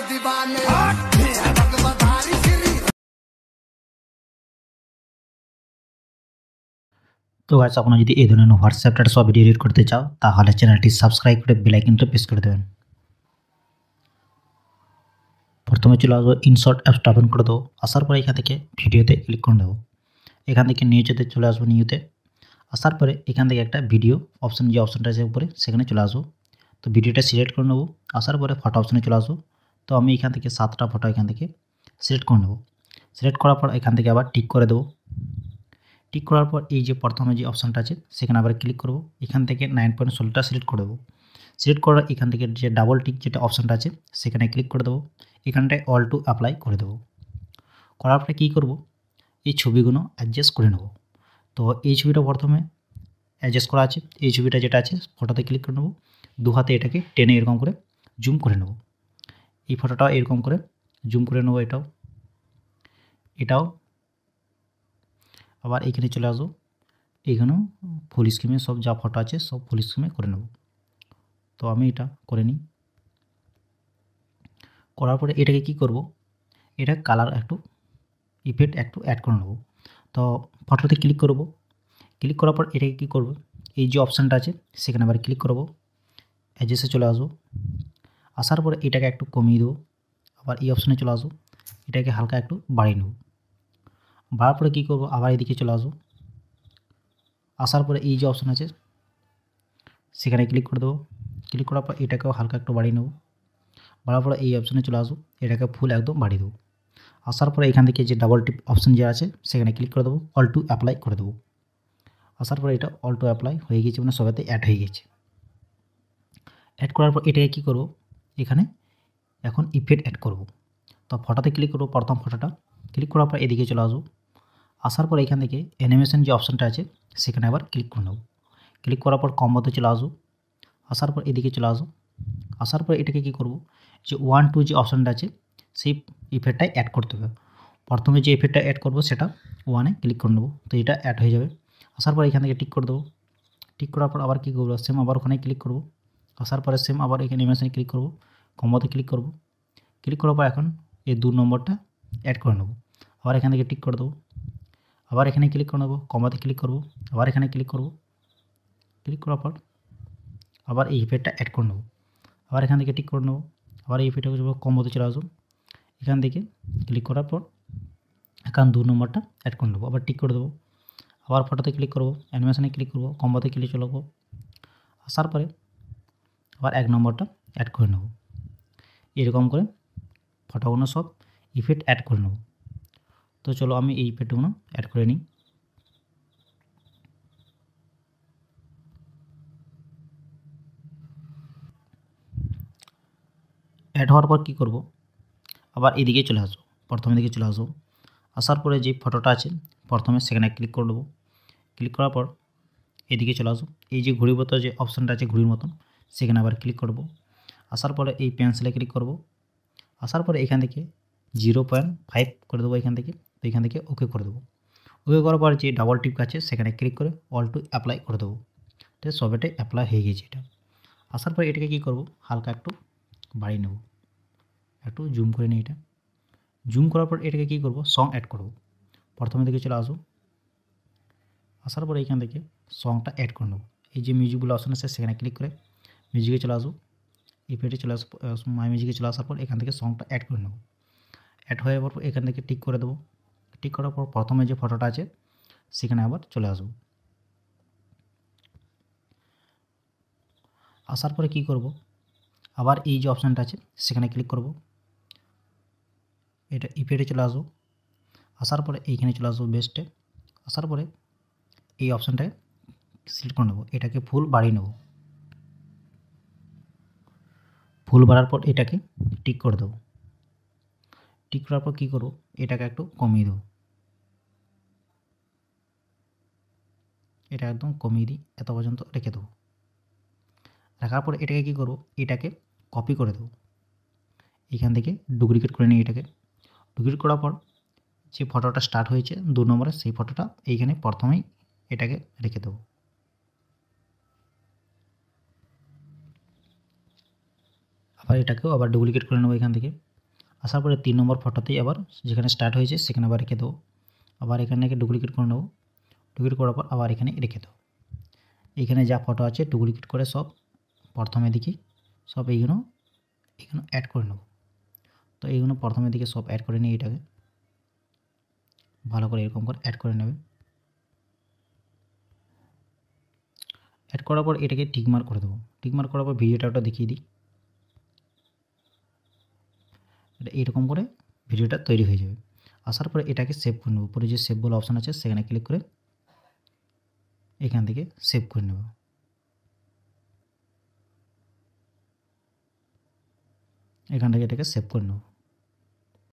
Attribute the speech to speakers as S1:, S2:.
S1: दीवाने भगवतारी श्री।
S2: তো গাইস আপনারা যদি এই ধরনের হোয়াটসঅ্যাপ চ্যাট সব ভিডিও এডিট করতে চাও তাহলে চ্যানেলটি সাবস্ক্রাইব করে বেল আইকনটা প্রেস করে দেবেন। প্রথমে চলে আসবো ইনসার্ট অ্যাপসটা ওপেন করে দেবো। আসার পরে এখান থেকে ভিডিওতে ক্লিক করে দেবো। এখান থেকে নিউজেতে চলে আসবো। নিউতে আসার পরে এখান থেকে একটা ভিডিও অপশন যে অপশনটা আছে উপরে সেখানে চলে আসবো। তো ভিডিওটা সিলেক্ট করে নেবো। আসার পরে ফটো অপশনে চলে আসবো। তো আমি এখান থেকে 7টা ফটো এখান থেকে সিলেক্ট করে নেবো। সিলেক্ট করার পর এখান থেকে আবার টিক করে দেবো। টিক করার পর এই যে প্রথমে যে অপশনটা আছে সেখানে আবার ক্লিক করব। এখান থেকে 9.16টা সিলেক্ট করে দেবো। সিলেক্ট করার এখান থেকে যে ডাবল টিক যেটা অপশনটা আছে সেখানে ক্লিক করে দেবো। এখানটায় অল টু অ্যাপ্লাই করে দেবো। করার পরে কী করব, এই ছবিগুলো অ্যাডজাস্ট করে নেব। তো এই ছবিটা প্রথমে অ্যাডজাস্ট করা আছে। এই ছবিটা যেটা আছে ফটোতে ক্লিক করে নেব। দু হাতে এটাকে টেনে এরকম করে জুম করে নেব। এই ফটোটাও এরকম করে জুম করে নেব। এটাও আবার এখানে চলে আসবো। এইখানেও ফুল স্ক্রিনে সব যা ফটো আছে সব ফুল স্ক্রিনে করে নেব। তো আমি এটা করে নিই। করার পরে এটাকে কি করব, এটা কালার একটু ইফেক্ট একটু অ্যাড করে নেব। তো ফটোতে ক্লিক করব। ক্লিক করার পর এটাকে কী করব, এই যে অপশানটা আছে সেখানে আবার ক্লিক করব। অ্যাডজাস্টে চলে আসবো। আসার পরে এটাকে একটু কমিয়ে দেবো। আবার এই অপশানে চলে আসবো। এটাকে হালকা একটু বাড়িয়ে নেব। বাড়ার পরে কী করব, আবার এদিকে চলে আসবো। আসার পরে এই যে অপশান আছে সেখানে ক্লিক করে দেবো। ক্লিক করার পর এটাকেও হালকা একটু বাড়িয়ে নেব। বাড়ার পরে এই অপশানে চলে আসবো। এটাকে ফুল একদম বাড়িয়ে দেবো। আসার পরে এখান থেকে যে ডাবল টিপ অপশান যে আছে সেখানে ক্লিক করে দেবো। অল টু অ্যাপ্লাই করে দেবো। আসার পরে এটা অল টু অ্যাপ্লাই হয়ে গেছে, মানে সবাইতে অ্যাড হয়ে গেছে। অ্যাড করার পর এটাকে কী করব, এখানে এখন ইফেক্ট অ্যাড করব। তো ফটোতে ক্লিক করব, প্রথম ফটোটা ক্লিক করার পর এদিকে চলে আসবো। আসার পর এখান থেকে অ্যানিমেশন যে অপশানটা আছে সেখানে আবার ক্লিক করে নেব। ক্লিক করার পর কম্বোতে চলে আসবো। আসার পর এদিকে চলে আসবো। আসার পর এটাকে কী করব, যে 1 2 যে অপশানটা আছে সেই ইফেক্টটাই অ্যাড করতে হবে। প্রথমে যে ইফেক্টটা অ্যাড করব সেটা 1-এ ক্লিক করে নেব। তো এটা অ্যাড হয়ে যাবে। আসার পর এখান থেকে টিক করে দেবো। টিক করার পর আবার কী করবো, সেম আবার ওখানে ক্লিক করব। আসার পরে সেম আবার এখানে অ্যানিমেশনে ক্লিক করব, কম্বোতে ক্লিক করব। ক্লিক করার পর এখন এই 2 নম্বরটা অ্যাড করে নেব। আবার এখান থেকে টিক করে দেবো। আবার এখানে ক্লিক করে নেব, কম্বোতে ক্লিক করব। আবার এখানে ক্লিক করব। ক্লিক করার পর আবার এই ইফেক্টটা অ্যাড করে নেব। আবার এখান থেকে টিক করে নেব। আবার এই ইফেক্টটা যাব, কম্বোতে চলে আসবো। এখান থেকে ক্লিক করার পর এখন 2 নম্বরটা অ্যাড করে নেব। আবার টিক করে দেবো। আবার ফটোতে ক্লিক করব, অ্যানিমেশনে ক্লিক করব, কম্বোতে ক্লিক চলে যাবো। আসার পরে আবার 1 নম্বরটা অ্যাড করে নেব। এরকম করে ফটোগুলো সব ইফেক্ট অ্যাড করে নেব। তো চলো আমি এই ইফেক্টগুলো অ্যাড করে নিই। অ্যাড হওয়ার পর কী করব, আবার এদিকে চলে আসবো। প্রথমে দিকে চলে আসবো। আসার পরে যে ফটোটা আছে প্রথমে সেখানে ক্লিক করে দেবো। ক্লিক করার পর এদিকে চলে আসবো। এই যে ঘুড়ির মতো যে অপশানটা আছে ঘুড়ির মতন সেখানে আবার ক্লিক করব। আসার পরে এই পেন্সিলে ক্লিক করব। আসার পরে এখান থেকে 0.5 করে দেবো এখান থেকে। তো এখান থেকে ওকে করে দেবো। ওকে করার পর যে ডাবল টিপ আছে সেখানে ক্লিক করে অল টু অ্যাপ্লাই করে দেবো। তো সবেটাই অ্যাপ্লাই হয়ে গেছে এটা। আসার পরে এটাকে কী করব, হালকা একটু বাড়িয়ে নেব। একটু জুম করে নিই এটা। জুম করার পর এটাকে কী করব, সং অ্যাড করব। প্রথমে দিকে চলে আসবো। আসার পরে এখান থেকে সংটা অ্যাড করে নেব। এই যে মিউজিকগুলো অপশন আছে সেখানে ক্লিক করে মিউজিকে চলে আসবো। ইফেক্টে চলে আসবো, মাই মিউজিকে চলে আসার পর এখান থেকে সংটা অ্যাড করে নেব। অ্যাড হয়ে যাওয়ার পর এখান থেকে টিক করে দেবো। টিক করার পর প্রথমে যে ফটোটা আছে সেখানে আবার চলে আসবো। আসার পরে কী করব, আবার এই যে অপশানটা আছে সেখানে ক্লিক করব। এটা ইফেক্টে চলে আসবো। আসার পরে এইখানে চলে আসবো বেস্টে। আসার পরে এই অপশানটায় সিলেক্ট করে নেব। এটাকে ফুল বাড়িয়ে নেব। ফুল বাড়ার পর এটাকে টিক করে দেবো। টিক করার পর কী করব, এটাকে একটু কমিয়ে দেবো। এটা একদম কমিয়ে দিই, এত পর্যন্ত রেখে দেবো। রাখার পরে এটাকে কী করব, এটাকে কপি করে দেবো। এখান থেকে ডুপ্লিকেট করে নিই। এটাকে ডুপ্লিকেট করার পর যে ফটোটা স্টার্ট হয়েছে 2 নম্বরে সেই ফটোটা এইখানে প্রথমেই এটাকে রেখে দেবো। আবার এটাকেও আবার ডুপ্লিকেট করে নেবো এখান থেকে। আসার পরে 3 নম্বর ফটোতেই আবার যেখানে স্টার্ট হয়েছে সেখানে আবার রেখে দেবো। আবার এখানে ডুপ্লিকেট করে নেবো। ডুপ্লিকেট করার পর আবার এখানে রেখে দেবো। এখানে যা ফটো আছে ডুপ্লিকেট করে সব প্রথমে দিকে সব এইগুলো অ্যাড করে নেব। তো এইগুলো প্রথমে দিকে সব অ্যাড করে নিয়ে এটাকে ভালো করে এরকম করে অ্যাড করে নেবে। অ্যাড করার পর এটাকে টিকমার্ক করে দেবো। টিকমার্ক করার পর ভিডিওটা ওটা দেখিয়ে দিই। এটা এরকম করে ভিডিওটা তৈরি হয়ে যাবে। আসার পরে এটাকে সেভ করে নেব। উপরে যে সেভ বলে অপশান আছে সেখানে ক্লিক করে এখান থেকে সেভ করে নেব। এখান থেকে এটাকে সেভ করে নেব।